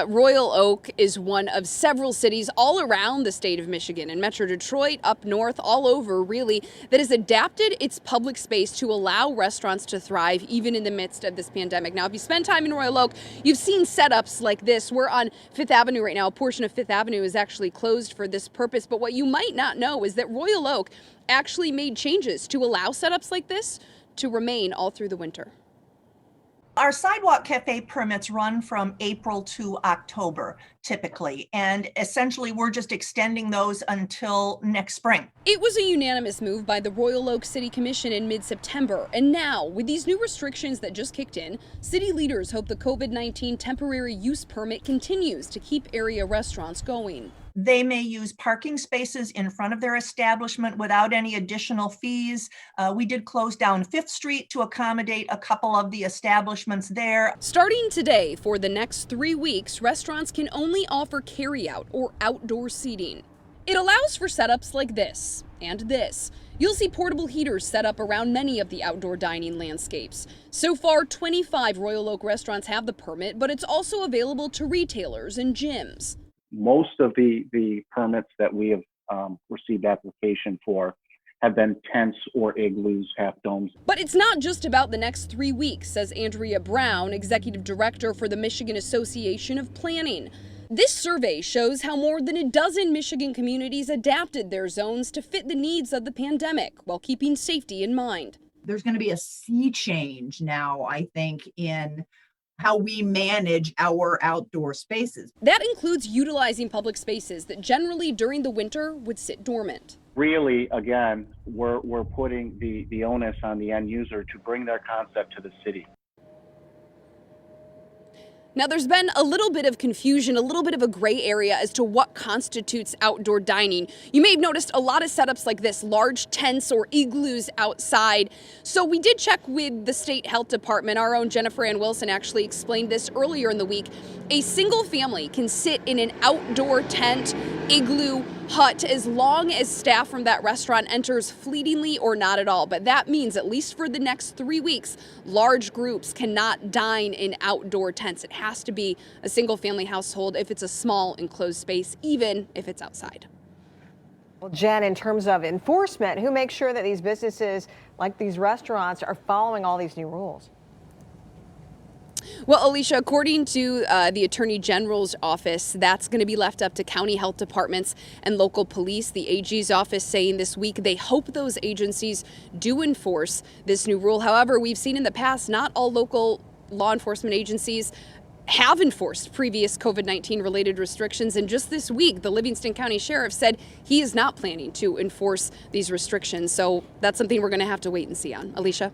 Royal Oak is one of several cities all around the state of Michigan and Metro Detroit, up north, all over really, that has adapted its public space to allow restaurants to thrive even in the midst of this pandemic. Now, if you spend time in Royal Oak, you've seen setups like this. We're on Fifth Avenue right now. A portion of Fifth Avenue is actually closed for this purpose. But what you might not know is that Royal Oak actually made changes to allow setups like this to remain all through the winter. Our sidewalk cafe permits run from April to October, typically, and essentially we're just extending those until next spring. It was a unanimous move by the Royal Oak City Commission in mid-September, and now, with these new restrictions that just kicked in, city leaders hope the COVID-19 temporary use permit continues to keep area restaurants going. They may use parking spaces in front of their establishment without any additional fees. We did close down 5th Street to accommodate a couple of the establishments there. Starting today, for the next 3 weeks, restaurants can only offer carryout or outdoor seating. It allows for setups like this and this. You'll see portable heaters set up around many of the outdoor dining landscapes. So far, 25 Royal Oak restaurants have the permit, but it's also available to retailers and gyms. Most of the permits that we have received application for have been tents or igloos, half domes. But it's not just about the next 3 weeks, says Andrea Brown, executive director for the Michigan Association of Planning. This survey shows how more than a dozen Michigan communities adapted their zones to fit the needs of the pandemic while keeping safety in mind. There's going to be a sea change now, I think, in how we manage our outdoor spaces. That includes utilizing public spaces that generally during the winter would sit dormant. Really, again, we're putting the onus on the end user to bring their concept to the city. Now, there's been a little bit of confusion, a little bit of a gray area as to what constitutes outdoor dining. You may have noticed a lot of setups like this, large tents or igloos outside. So we did check with the state health department. Our own Jennifer Ann Wilson actually explained this earlier in the week. A single family can sit in an outdoor tent, igloo, hut as long as staff from that restaurant enters fleetingly or not at all. But that means, at least for the next 3 weeks, large groups cannot dine in outdoor tents. It has to be a single family household if it's a small enclosed space, even if it's outside. Well, Jen, in terms of enforcement, who makes sure that these businesses like these restaurants are following all these new rules? Well, Alicia, according to the Attorney General's office, that's going to be left up to county health departments and local police. The AG's office saying this week they hope those agencies do enforce this new rule. However, we've seen in the past not all local law enforcement agencies have enforced previous COVID-19 related restrictions. And just this week, the Livingston County Sheriff said he is not planning to enforce these restrictions. So that's something we're going to have to wait and see on. Alicia?